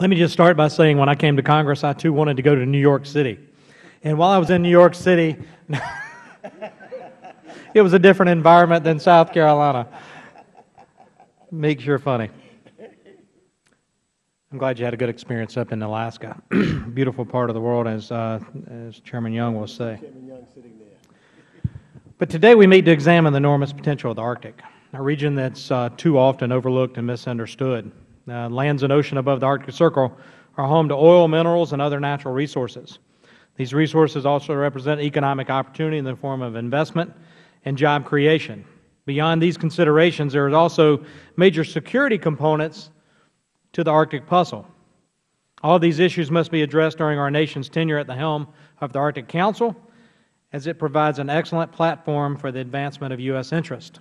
Let me just start by saying when I came to Congress, I too wanted to go to New York City. And while I was in New York City, it was a different environment than South Carolina. Makes you funny. I'm glad you had a good experience up in Alaska. Beautiful part of the world, as Chairman Young will say. Chairman Young sitting there. But today we meet to examine the enormous potential of the Arctic, a region that's too often overlooked and misunderstood. Lands and ocean above the Arctic Circle are home to oil, minerals, and other natural resources. These resources also represent economic opportunity in the form of investment and job creation. Beyond these considerations, there are also major security components to the Arctic puzzle. All of these issues must be addressed during our nation's tenure at the helm of the Arctic Council, as it provides an excellent platform for the advancement of U.S. interest.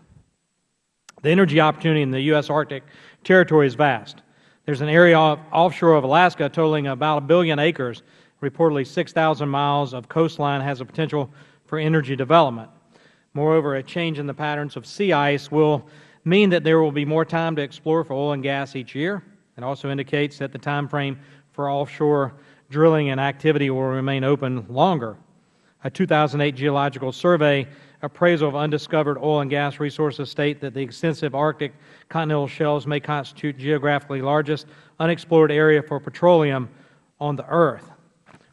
The energy opportunity in the U.S. Arctic territory is vast. There's an area offshore of Alaska totaling about 1 billion acres. Reportedly 6,000 miles of coastline has a potential for energy development. Moreover, a change in the patterns of sea ice will mean that there will be more time to explore for oil and gas each year. It also indicates that the time frame for offshore drilling and activity will remain open longer. A 2008 geological survey appraisal of undiscovered oil and gas resources state that the extensive Arctic continental shelves may constitute geographically largest unexplored area for petroleum on the Earth.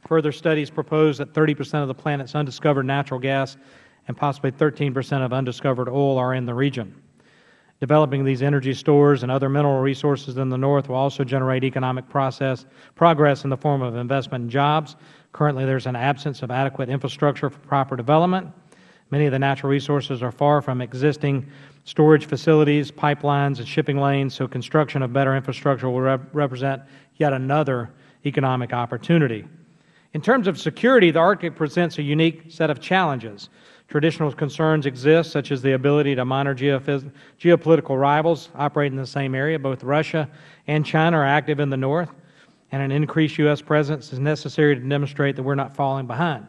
Further studies propose that 30% of the planet's undiscovered natural gas and possibly 13% of undiscovered oil are in the region. Developing these energy stores and other mineral resources in the North will also generate economic progress in the form of investment and jobs. Currently, there's an absence of adequate infrastructure for proper development. Many of the natural resources are far from existing storage facilities, pipelines, and shipping lanes, so construction of better infrastructure will represent yet another economic opportunity. In terms of security, the Arctic presents a unique set of challenges. Traditional concerns exist, such as the ability to monitor geopolitical rivals operating in the same area. Both Russia and China are active in the north, and an increased U.S. presence is necessary to demonstrate that we're not falling behind.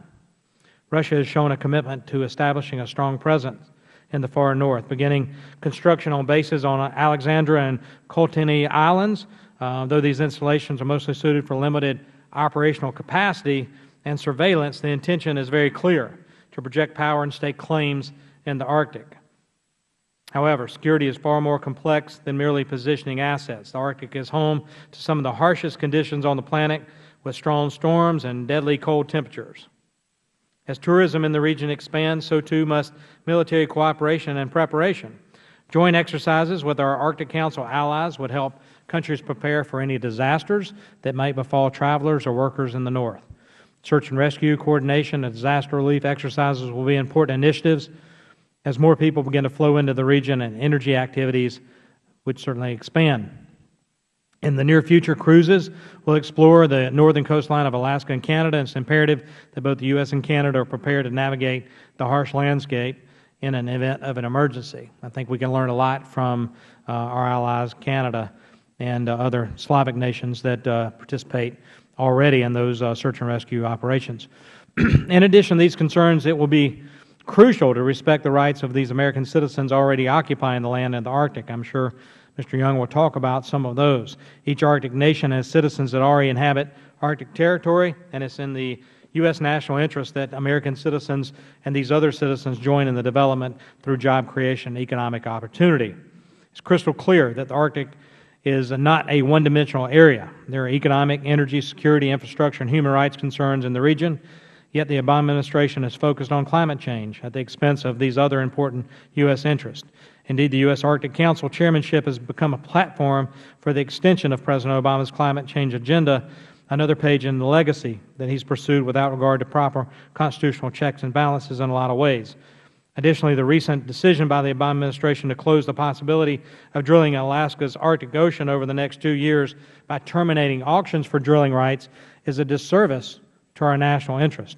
Russia has shown a commitment to establishing a strong presence in the far north, beginning construction on bases on Alexandra and Kolteni Islands. Though these installations are mostly suited for limited operational capacity and surveillance, the intention is very clear: to project power and stake claims in the Arctic. However, security is far more complex than merely positioning assets. The Arctic is home to some of the harshest conditions on the planet, with strong storms and deadly cold temperatures. As tourism in the region expands, so too must military cooperation and preparation. Joint exercises with our Arctic Council allies would help countries prepare for any disasters that might befall travelers or workers in the north. Search and rescue, coordination, and disaster relief exercises will be important initiatives as more people begin to flow into the region, and energy activities would certainly expand. In the near future, cruises will explore the northern coastline of Alaska and Canada, and it's imperative that both the U.S. and Canada are prepared to navigate the harsh landscape in an event of an emergency. I think we can learn a lot from our allies, Canada, and other Slavic nations that participate already in those search and rescue operations. In addition to these concerns, it will be crucial to respect the rights of these American citizens already occupying the land in the Arctic. I'm sure Mr. Young will talk about some of those. Each Arctic nation has citizens that already inhabit Arctic territory, and it's in the U.S. national interest that American citizens and these other citizens join in the development through job creation and economic opportunity. It's crystal clear that the Arctic is not a one-dimensional area. There are economic, energy, security, infrastructure, and human rights concerns in the region, yet the Obama administration is focused on climate change at the expense of these other important U.S. interests. Indeed, the U.S. Arctic Council chairmanship has become a platform for the extension of President Obama's climate change agenda, another page in the legacy that he's pursued without regard to proper constitutional checks and balances in a lot of ways. Additionally, the recent decision by the Obama administration to close the possibility of drilling in Alaska's Arctic Ocean over the next 2 years by terminating auctions for drilling rights is a disservice to our national interest.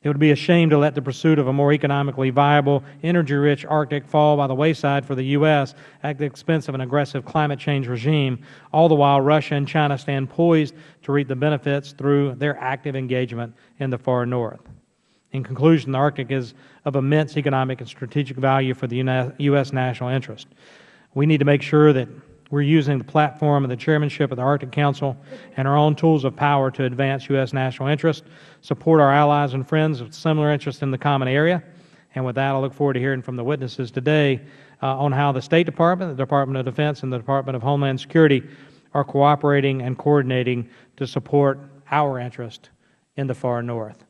It would be a shame to let the pursuit of a more economically viable, energy-rich Arctic fall by the wayside for the U.S. at the expense of an aggressive climate change regime, all the while Russia and China stand poised to reap the benefits through their active engagement in the far north. In conclusion, the Arctic is of immense economic and strategic value for the U.S. national interest. We need to make sure that we're using the platform of the chairmanship of the Arctic Council and our own tools of power to advance U.S. national interest, support our allies and friends with similar interest in the common area. And with that, I look forward to hearing from the witnesses today on how the State Department, the Department of Defense, and the Department of Homeland Security are cooperating and coordinating to support our interest in the far north.